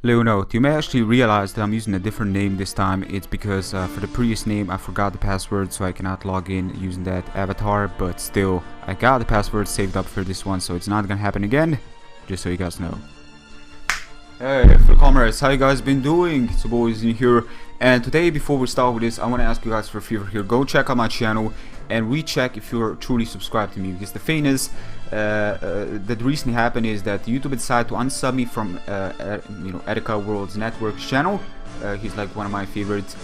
Little note, you may actually realize that I'm using a different name this time. It's because for the previous name I forgot the password, so I cannot log in using that avatar, but still I got the password saved up for this one, so it's not gonna happen again, just so you guys know. Hey, fellow comrades, how you guys been doing? It's your boys in here, and today before we start with this, I want to ask you guys for a favor here. Go check out my channel and recheck if you're truly subscribed to me, because the thing is that recently happened is that YouTube decided to unsub me from Etika World's Network's channel. He's like one of my favorite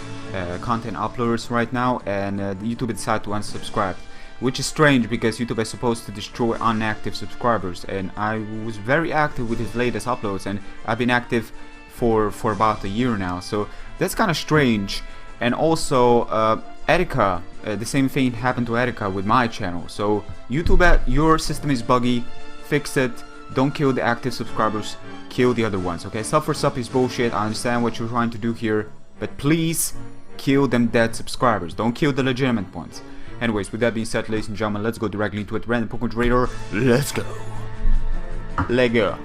content uploaders right now, and YouTube decided to unsubscribe, which is strange because YouTube is supposed to destroy inactive subscribers, and I was very active with his latest uploads, and I've been active for about a year now, so that's kind of strange. And also Etika, the same thing happened to Etika with my channel. So YouTube, your system is buggy, fix it, don't kill the active subscribers, kill the other ones, okay? Sub for sub is bullshit, I understand what you're trying to do here, but please kill them dead subscribers, don't kill the legitimate ones. Anyways, with that being said, ladies and gentlemen, let's go directly into it. Random Pokémon Generator, let's go. Lego.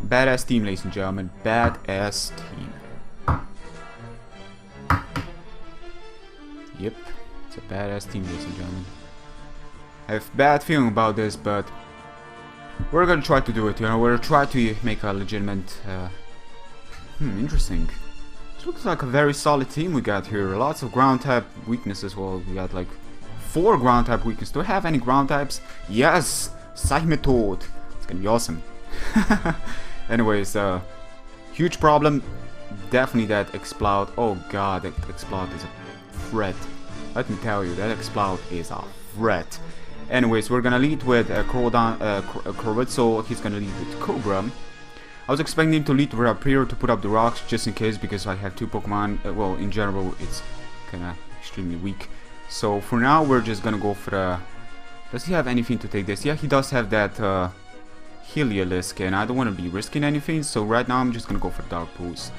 Badass team, ladies and gentlemen, badass team. Yep, it's a badass team, ladies and gentlemen. I have a bad feeling about this, but we're gonna try to do it, you know, we're gonna try to make a legitimate, interesting. This looks like a very solid team we got here. Lots of ground type weaknesses. Well, we got like 4 ground type weaknesses. Do I have any ground types? Yes! Seismitoad! It's gonna be awesome. Anyways, huge problem. Definitely that Explode. Oh god, that Explode is a threat. Let me tell you, that Explode is a threat. Anyways, we're gonna lead with Clawitzer. He's gonna lead with Cobra. I was expecting him to lead with Rapir to put up the rocks just in case, because I have 2 Pokemon. Well, in general, it's kinda extremely weak. So for now, we're just gonna go for the... Does he have anything to take this? Yeah, he does have that Heliolisk, and I don't want to be risking anything. So right now, I'm just gonna go for Dark Pulse.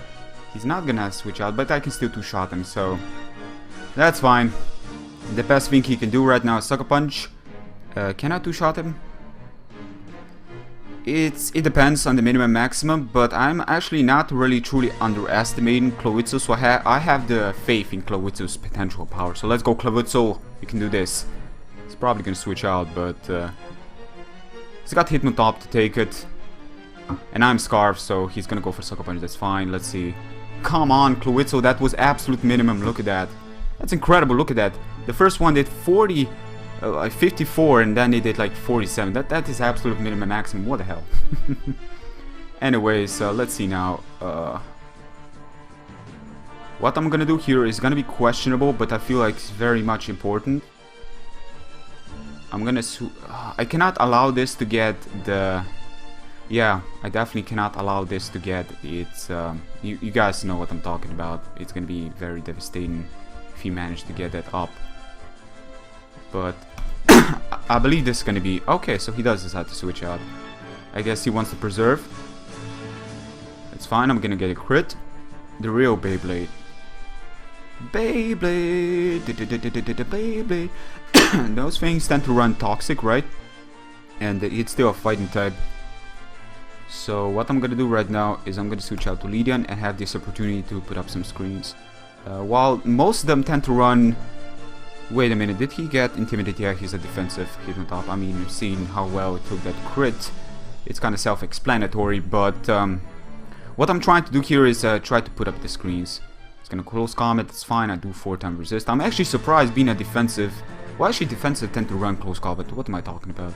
He's not gonna switch out, but I can still 2-shot him, so that's fine. The best thing he can do right now is Sucker Punch. Can I 2-shot him? It depends on the minimum maximum, but I'm actually not really truly underestimating Clawitzer, so I have the faith in Clawitzer's potential power. So let's go, Clawitzer, you can do this. He's probably gonna switch out, but he's got Hypnotop to take it, and I'm Scarf, so he's gonna go for Sucker Punch. That's fine. Let's see. Come on, Clawitzer, that was absolute minimum. Look at that. That's incredible. Look at that. The first one did 54, and then they did like 47. That is absolute minimum maximum. What the hell? Anyways, let's see now. What I'm gonna do here is gonna be questionable, but I feel like it's very much important. I'm gonna I cannot allow this to get the... Yeah, I definitely cannot allow this to get... It's you guys know what I'm talking about. It's gonna be very devastating if he managed to get that up. But I believe this is gonna be... Okay, so he does decide to switch out. I guess he wants to preserve. It's fine, I'm gonna get a crit. The real Beyblade. Beyblade. Those things tend to run toxic, right? And it's still a fighting type. So what I'm gonna do right now is I'm gonna switch out to Ledian and have this opportunity to put up some screens. While most of them tend to run... Wait a minute, did he get Intimidate? Yeah, he's a defensive Hypnotop. I mean, you've seen how well it took that crit. It's kind of self-explanatory, but what I'm trying to do here is try to put up the screens. It's gonna close combat, it's fine, I do 4-time resist. I'm actually surprised being a defensive... Well, actually defensive tend to run close combat. What am I talking about?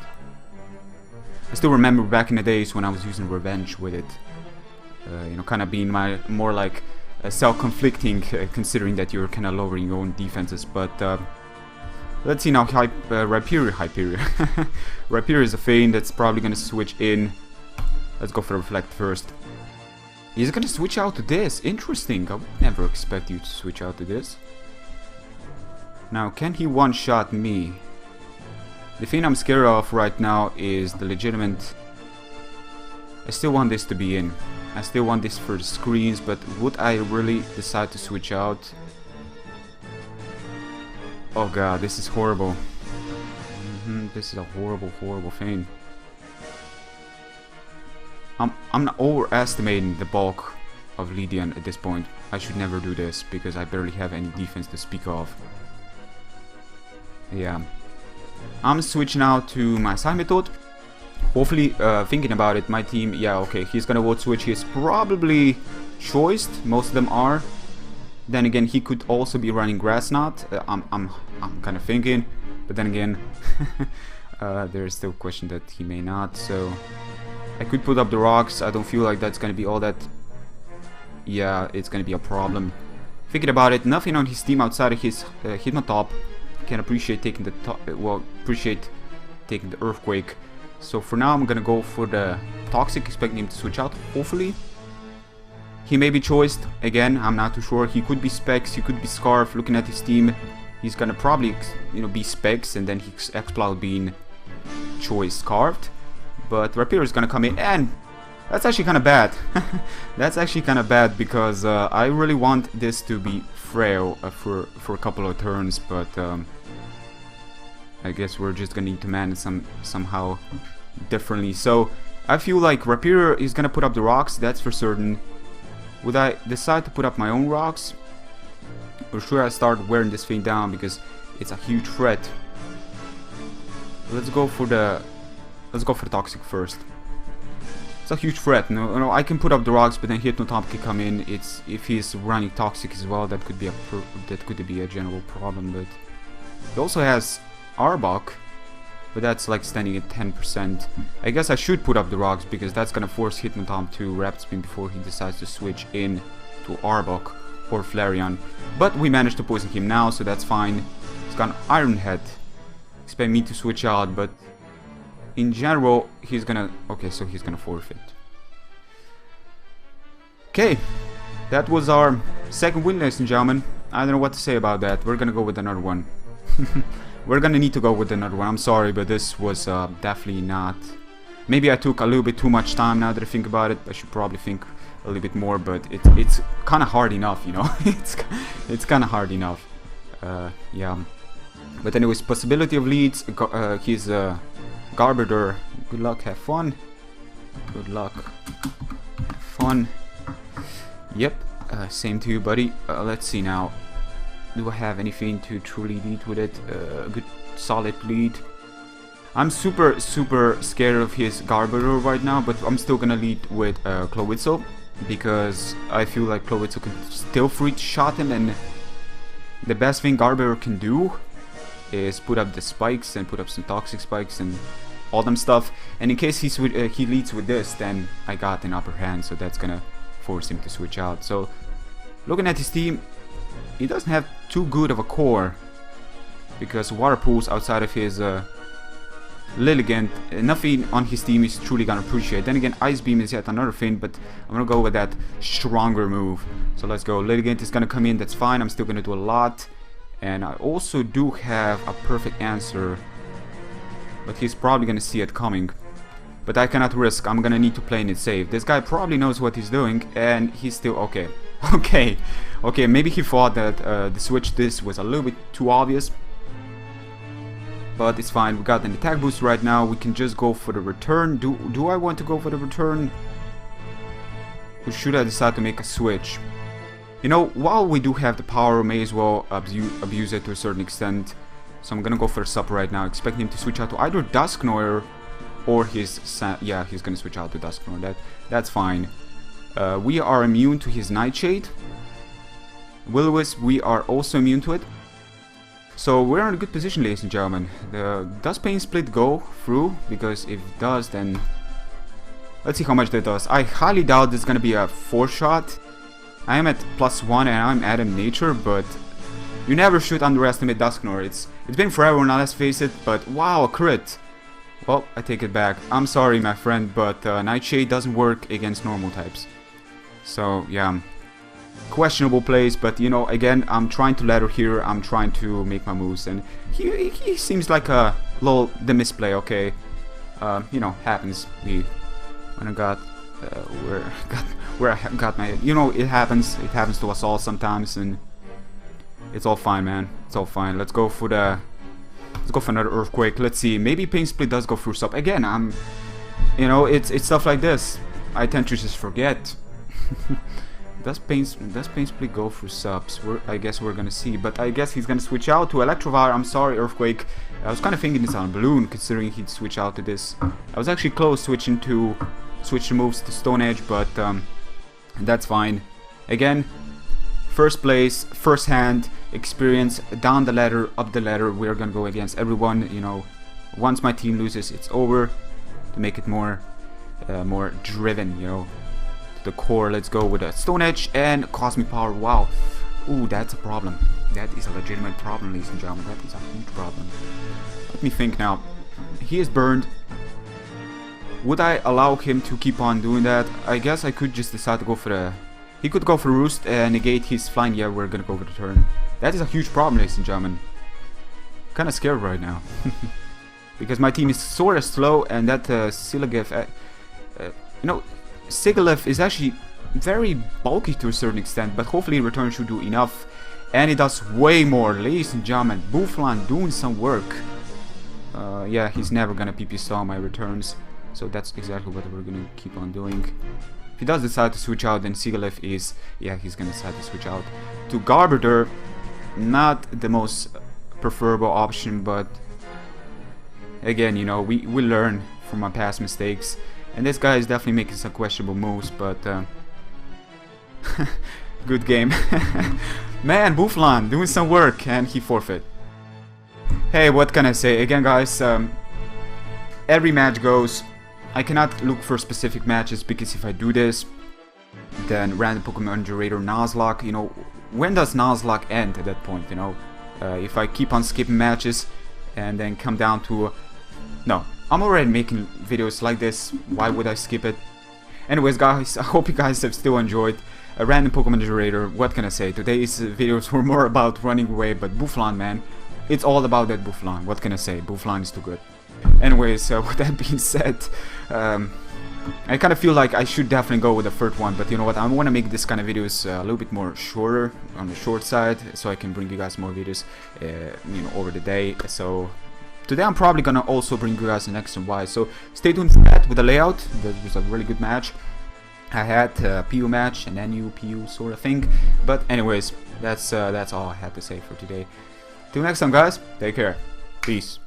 I still remember back in the days when I was using Revenge with it. You know, kind of being more like self-conflicting, considering that you're kind of lowering your own defenses, but... let's see now, Rapir. Rapir is a feint that's probably gonna switch in. Let's go for Reflect first. He's gonna switch out to this. Interesting. I would never expect you to switch out to this. Now, can he one-shot me? The thing I'm scared of right now is the legitimate... I still want this to be in. I still want this for the screens, but would I really decide to switch out? Oh god, this is horrible. This is a horrible, horrible thing. I'm not overestimating the bulk of Ledian at this point. I should never do this because I barely have any defense to speak of. Yeah. I'm switching out to my Seismitoad. Hopefully, thinking about it, my team, yeah, okay, he's gonna vote switch. He's probably choiced. Most of them are. Then again, he could also be running Grass Knot. I'm kind of thinking, but then again, there's still a question that he may not. So I could put up the rocks. I don't feel like that's gonna be all that. Yeah, it's gonna be a problem. Thinking about it, nothing on his team outside of his Hypnotop. Can appreciate taking the appreciate taking the Earthquake. So for now, I'm gonna go for the Toxic, expecting him to switch out. Hopefully, he may be choiced again. I'm not too sure. He could be Specs. He could be Scarf. Looking at his team, he's gonna probably be Specs, and then he's Exploud being choice Scarfed. But Rapier is gonna come in, and that's actually kind of bad. That's actually kind of bad because I really want this to be Frail for a couple of turns, but I guess we're just gonna need to manage somehow differently. So I feel like Rapier is gonna put up the rocks, that's for certain. Would I decide to put up my own rocks, or should I start wearing this thing down because it's a huge threat? Let's go for the Toxic first. It's a huge threat. No, I can put up the rocks, but then Hypnotop can come in. If he's running Toxic as well, that could be a general problem. But he also has Arbok, but that's like standing at 10%. I guess I should put up the rocks because that's gonna force Hypnotop to Rapid Spin before he decides to switch in to Arbok or Flareon. But we managed to poison him now, so that's fine. He's got an Iron Head. Expect me to switch out, but in general, he's gonna... Okay, so he's gonna forfeit. Okay, that was our second win, ladies and gentlemen. I don't know what to say about that. We're gonna go with another one. We're gonna need to go with another one. I'm sorry, but this was definitely not... Maybe I took a little bit too much time now that I think about it. I should probably think a little bit more, but it's kind of hard enough, you know? it's kind of hard enough. Yeah. But anyways, possibility of leads. He's Garbodor. Good luck, have fun. Good luck. Have fun. Yep. Same to you, buddy. Let's see now. Do I have anything to truly lead with it? Good solid lead. I'm super scared of his Garbodor right now, but I'm still gonna lead with Clawitzer because I feel like Clawitzer can still free shot him, and the best thing Garbodor can do is put up the spikes and put up some Toxic spikes and all them stuff. And in case he leads with this, then I got an upper hand, so that's gonna force him to switch out. So looking at his team, he doesn't have too good of a core because Water Pools outside of his Lilligant, nothing on his team is truly gonna appreciate. Then again, Ice Beam is yet another thing, but I'm gonna go with that stronger move. So let's go. Lilligant is gonna come in, that's fine. I'm still gonna do a lot. And I also do have a perfect answer, but he's probably gonna see it coming. But I cannot risk. I'm gonna need to play it safe. This guy probably knows what he's doing, and he's still okay. Okay, maybe he thought that the switch this was a little bit too obvious, but it's fine. We got an attack boost right now. We can just go for the return. Do I want to go for the return, or should I decide to make a switch? You know, while we do have the power, may as well abuse it to a certain extent. So I'm gonna go for a sub right now, expecting him to switch out to either Dusknoir or his... Yeah, he's gonna switch out to Dusknoir. That's fine. We are immune to his Nightshade. Will-O-Wisp, we are also immune to it. So we're in a good position, ladies and gentlemen. Does Pain Split go through? Because if it does, then... Let's see how much that does. I highly doubt this is gonna be a 4-shot. I am at +1 and I'm Adam Nature, but you never should underestimate Dusknoir. It's been forever now, let's face it, but wow, a crit. Well, I take it back. I'm sorry, my friend, but Nightshade doesn't work against normal types. So, yeah. Questionable plays, but you know, again, I'm trying to ladder here, I'm trying to make my moves, and he seems like a little the misplay, okay? You know, happens. When I got where I got my, you know, it happens to us all sometimes, and it's all fine, man. It's all fine. Let's go for another Earthquake. Let's see, maybe Pain Split does go through sub again. You know, it's stuff like this I tend to just forget. Does Painsplay go for subs? I guess we're gonna see, but I guess he's gonna switch out to Electivire. I'm sorry, Earthquake. I was kind of thinking it's on Balloon, considering he'd switch out to this. I was actually close switch the moves to Stone Edge, but that's fine. Again, first place, first hand experience, down the ladder, up the ladder. We're gonna go against everyone. You know, once my team loses, it's over. To make it more driven, you know. The core. Let's go with a Stone Edge and Cosmic Power. Wow. Ooh, that's a problem. That is a legitimate problem, ladies and gentlemen. That is a huge problem. Let me think now. He is burned. Would I allow him to keep on doing that? I guess I could just decide to go for the... He could go for Roost and negate his flying. Yeah, we're gonna go for the turn. That is a huge problem, ladies and gentlemen. Kinda scared right now. Because my team is sort of slow, and that Sigilyph... you know... Sigilyph is actually very bulky to a certain extent, but hopefully return should do enough. And it does way more, ladies and gentlemen. Bouffalant doing some work. Yeah, he's never gonna PP stall my returns, so that's exactly what we're gonna keep on doing. If he does decide to switch out, then Sigilyph is... yeah, he's gonna decide to switch out to Garbodor. Not the most preferable option, but... again, you know, we learn from our past mistakes. And this guy is definitely making some questionable moves, but good game. Man, Bouffalant doing some work, and he forfeit. Hey, what can I say? Again, guys, every match goes. I cannot look for specific matches, because if I do this, then Random Pokémon Generator Nuzlocke, you know, when does Nuzlocke end at that point, you know? If I keep on skipping matches and then come down to... no. I'm already making videos like this, why would I skip it? Anyways, guys, I hope you guys have still enjoyed a Random Pokémon Generator. What can I say? Today's videos were more about running away, but Bouffalant, man, it's all about that Bouffalant. What can I say? Bouffalant is too good. Anyways, with that being said, I kind of feel like I should definitely go with the third one, but you know what? I want to make this kind of videos a little bit more shorter, on the short side, so I can bring you guys more videos, you know, over the day. So... today I'm probably gonna also bring you guys an X and Y, so stay tuned for that with the layout. That was a really good match. I had a PU match, an NU PU sort of thing. But anyways, that's all I had to say for today. Till next time, guys. Take care. Peace.